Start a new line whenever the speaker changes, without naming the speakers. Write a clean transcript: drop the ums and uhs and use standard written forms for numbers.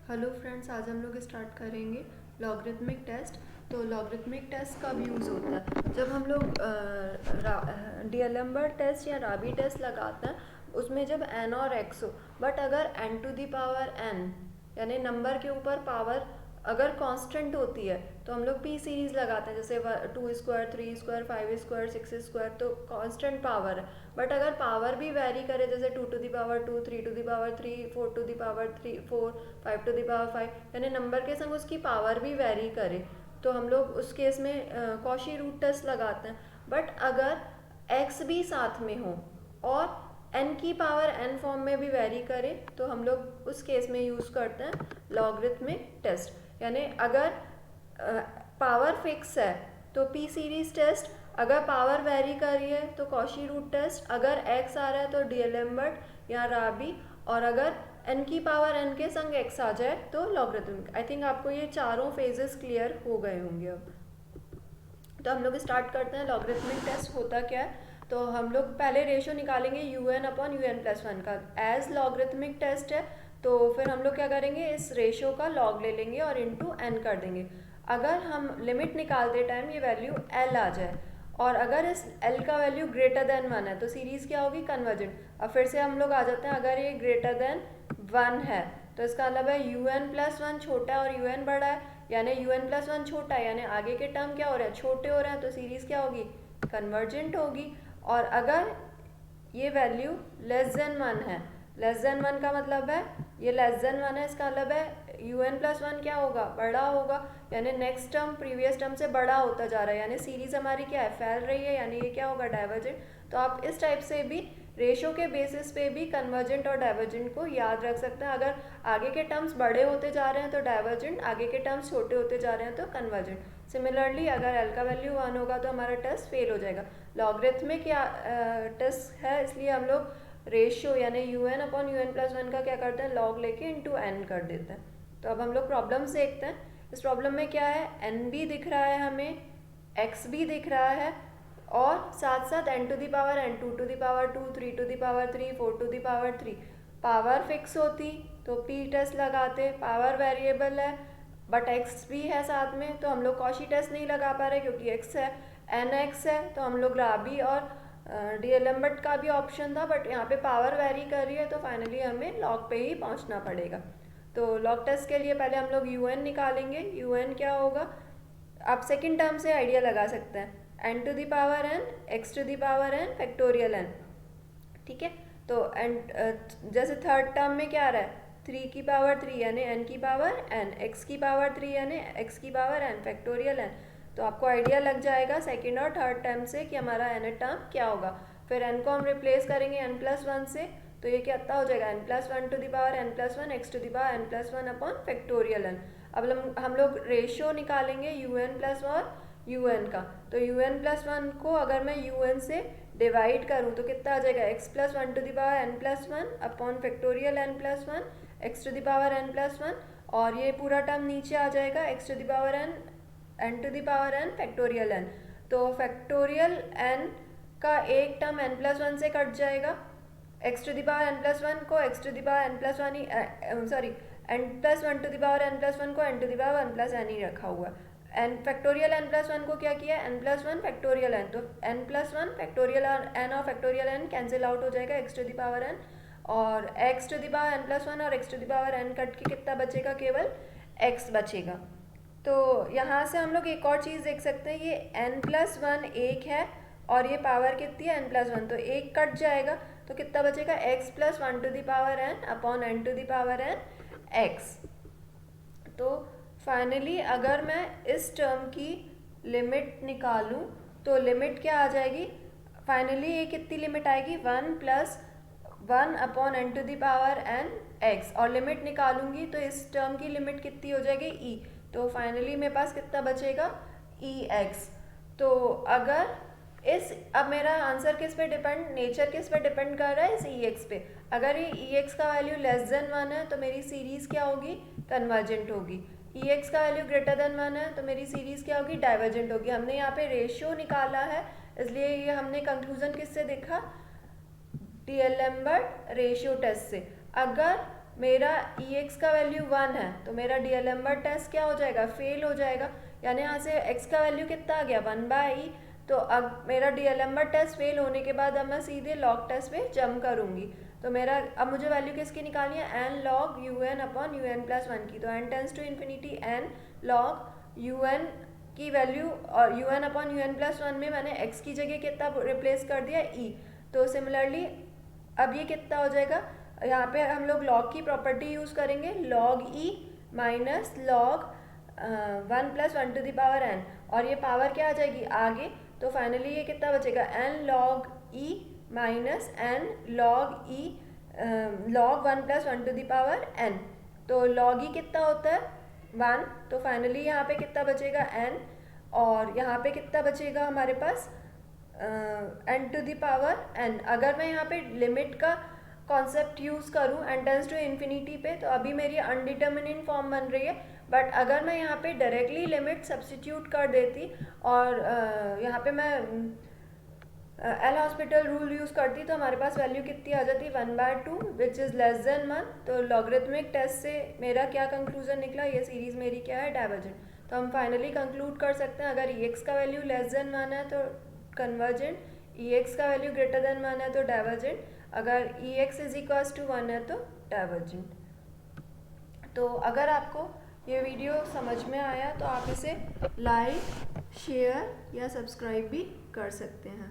Hello friends, आज हम लोग स्टार्ट करेंगे लॉगरिथमिक टेस्ट। तो लॉगरिथमिक टेस्ट कब यूज़ होता है? जब हम लोग डीएलएम्बर्ट टेस्ट या राबी टेस्ट लगाते हैं, उसमें जब n और x हो, बट अगर n to the power n यानी नंबर के ऊपर पावर अगर कांस्टेंट होती है तो हम लोग पी सीरीज लगाते हैं, जैसे 2 स्क्वायर 3 स्क्वायर 5 स्क्वायर 6 स्क्वायर, तो कांस्टेंट पावर है। बट अगर पावर भी वेरी करे, जैसे 2 to the power 2, 3 to the power 3, 4 to the power 4, 5 to the power 5, यानी नंबर के संग उसकी पावर भी वेरी करे, तो हम लोग उस केस में कॉशी रूट टेस्ट लगाते हैं। बट अगर x भी साथ में हो और n की पावर n फॉर्म में भी वेरी करे, तो हम लोग उस केस में यूज़ करते हैं लॉगरिथमिक टेस्ट। यानी अगर पावर फिक्स है तो पी सीरीज टेस्ट, अगर पावर वेरी कर रही है तो कॉशी रूट टेस्ट, अगर x आ रहा है तो डीएलएम्बर्ट या राबी, और अगर n की पावर n के संग x आ जाए तो लॉगरिथमिक। आई थिंक आपको ये चारों फेजेस क्लियर हो गए होंगे अब। तो हम लोग स्टार्ट करते हैं। लॉगरिथमिक टेस्ट होता क्या है? तो हम लोग पहले रेशो निकालेंगे U N upon U N plus one का। एज लॉगरिथमिक टेस्ट है तो फिर हम लोग क्या करेंगे, इस रेशो का लॉग ले लेंगे और इंटू एन कर देंगे। अगर हम लिमिट निकालते टाइम ये वैल्यू एल आ जाए, और अगर इस एल का वैल्यू ग्रेटर देन वन है, तो सीरीज़ क्या होगी, कन्वर्जेंट। अब फिर से हम लोग आ जाते हैं, अगर ये ग्रेटर देन वन है तो इसका मतलब है यू एन प्लस वन छोटा है और यू एन बड़ा है, यानी यू एन प्लस वन छोटा है, यानी आगे के टर्म क्या हो रहे हैं, छोटे हो रहे हैं, तो सीरीज़ क्या होगी, कन्वर्जेंट होगी। और अगर ये वैल्यू लेस देन वन है, लेस देन वन का मतलब है ये लेस देन वन है, इसका मतलब है यू एन प्लस वन क्या होगा, बड़ा होगा, यानी नेक्स्ट टर्म प्रीवियस टर्म से बड़ा होता जा रहा है, यानी सीरीज हमारी क्या है, फैल रही है, यानी ये क्या होगा, डाइवर्जेंट। तो आप इस टाइप से भी रेशो के बेसिस पे भी कन्वर्जेंट और डाइवर्जेंट को याद रख सकते हैं। अगर आगे के टर्म्स बड़े होते जा रहे हैं तो डाइवर्जेंट, आगे के टर्म्स छोटे होते जा रहे हैं तो कन्वर्जेंट। सिमिलरली अगर एल का वैल्यू वन होगा तो हमारा टेस्ट फेल हो जाएगा। लॉगरिथमिक या टेस्ट है, इसलिए हम लोग रेशियो यानी U N upon U N plus one का क्या करते हैं, लॉग लेके इंटू एन कर देते हैं। तो अब हम लोग प्रॉब्लम्स देखते हैं। इस प्रॉब्लम में क्या है, एन भी दिख रहा है हमें, एक्स भी दिख रहा है, और साथ साथ N to the power N, 2 to the power 2, 3 to the power 3, 4 to the power 3। Power fix होती तो पी टेस्ट लगाते, पावर वेरिएबल है बट एक्स भी है साथ में, तो हम लोग कॉशी टेस्ट नहीं लगा पा रहे क्योंकि एक्स है, एन एक्स है, तो हम लोग राबी और डीएलएम्बर्ट का भी ऑप्शन था, बट यहाँ पे पावर वेरी कर रही है तो फाइनली हमें लॉग पे ही पहुँचना पड़ेगा। तो लॉग टेस्ट के लिए पहले हम लोग यू एन निकालेंगे। यू एन क्या होगा, आप सेकेंड टर्म से आइडिया लगा सकते हैं, N to the power N, X to the power N, factorial N. ठीक है, तो एन जैसे थर्ड टर्म में क्या आ रहा है, 3 की पावर 3 यानी एन की पावर एन, एक्स की पावर 3 यानी एक्स की पावर एन, फैक्टोरियल एन। तो आपको आइडिया लग जाएगा सेकेंड और थर्ड टर्म से कि हमारा एन टर्म क्या होगा। फिर एन को हम रिप्लेस करेंगे एन प्लस वन से, तो ये कितना हो जाएगा, N plus one to the power N plus one, X to the power N plus one upon factorial N. अब हम लोग रेशियो निकालेंगे यू एन प्लस और यू एन का। तो यू एन प्लस वन को अगर मैं यू एन से डिवाइड करूँ तो कितना आ जाएगा, X plus one to the power N plus one upon factorial N plus one, X to the power N plus one, और ये पूरा टर्म नीचे आ जाएगा, X to the power N, N to the power N, factorial N. तो factorial N का एक term N plus one से कट जाएगा, X to the power N plus one को X to the power N plus one ही, sorry, N plus one to the power N plus one को N to the power N plus N ही रखा हुआ है। N factorial N plus one को क्या किया, N plus one factorial N, तो N plus one factorial N और फैक्टोरियल एन कैंसिल आउट हो जाएगा, X to the power N, और X to the power N plus one और X to the power N cut के कितना बचेगा, केवल एक्स बचेगा। तो यहाँ से हम लोग एक और चीज़ देख सकते हैं, ये एन प्लस वन एक है और ये पावर कितनी है, एन प्लस वन, तो एक कट जाएगा, तो कितना बचेगा, X plus one to the power N upon N to the power N X. तो फाइनली अगर मैं इस टर्म की लिमिट निकालूं तो लिमिट क्या आ जाएगी, फाइनली ये कितनी लिमिट आएगी, one plus one upon N to the power N X, और लिमिट निकालूंगी तो इस टर्म की लिमिट कितनी हो जाएगी, ई। तो फाइनली मेरे पास कितना बचेगा, ई एक्स। तो अगर इस, अब मेरा आंसर किस पे डिपेंड, नेचर किस पे डिपेंड कर रहा है, इस ई एक्स पे। अगर ये ई एक्स का वैल्यू लेस देन वन है तो मेरी सीरीज़ क्या होगी, कन्वर्जेंट होगी। ई एक्स का वैल्यू ग्रेटर देन वन है तो मेरी सीरीज़ क्या होगी, डाइवर्जेंट होगी। हमने यहाँ पे रेशियो निकाला है, इसलिए ये हमने कंक्लूजन किससे देखा, डीएलएम्बर्ट रेशियो टेस्ट से। अगर मेरा Ex का वैल्यू 1 है तो मेरा डीएलएम्बर्ट टेस्ट क्या हो जाएगा, फेल हो जाएगा। यानी यहाँ से x का वैल्यू कितना आ गया 1/e। तो अब मेरा डीएलएम्बर्ट टेस्ट फेल होने के बाद अब मैं सीधे लॉग टेस्ट में जंप करूँगी। तो मेरा अब मुझे वैल्यू किसकी निकालनी है, n log un upon un+1 की। तो n tends to infinity n log un की वैल्यू और un अपॉन un+1 में मैंने x की जगह कितना रिप्लेस कर दिया, e। तो सिमिलरली अब ये कितना हो जाएगा, यहाँ पे हम लोग log की प्रॉपर्टी यूज़ करेंगे, log e minus log 1+1n, और ये पावर क्या आ जाएगी आगे। तो फाइनली ये कितना बचेगा, n log e minus n log e log 1+1n। तो log e कितना होता है 1। तो फाइनली यहाँ पे कितना बचेगा n, और यहाँ पे कितना बचेगा हमारे पास n⁴n। अगर मैं यहाँ पे लिमिट का कॉन्सेप्ट यूज़ करूँ n टेंस टू इन्फिनिटी पे, तो अभी मेरी अनडिटर्मिनेट फॉर्म बन रही है। बट अगर मैं यहाँ पे डायरेक्टली लिमिट सब्स्टिट्यूट कर देती और यहाँ पे मैं एल हॉस्पिटल रूल यूज़ करती, तो हमारे पास वैल्यू कितनी आ जाती, 1/2 विच इज़ लेस देन 1। तो लॉगरिथमिक टेस्ट से मेरा क्या कंक्लूजन निकला, ये सीरीज़ मेरी क्या है, डाइवर्जेंट। तो हम फाइनली कंक्लूड कर सकते हैं अगर Ex का वैल्यू लेस देन 1 है तो कन्वर्जेंट, Ex का वैल्यू ग्रेटर देन 1 है तो डाइवर्जेंट, अगर Ex इज इक्वल्स टू 1 है तो डाइवर्जेंट। तो अगर आपको ये वीडियो समझ में आया तो आप इसे लाइक, शेयर या सब्सक्राइब भी कर सकते हैं।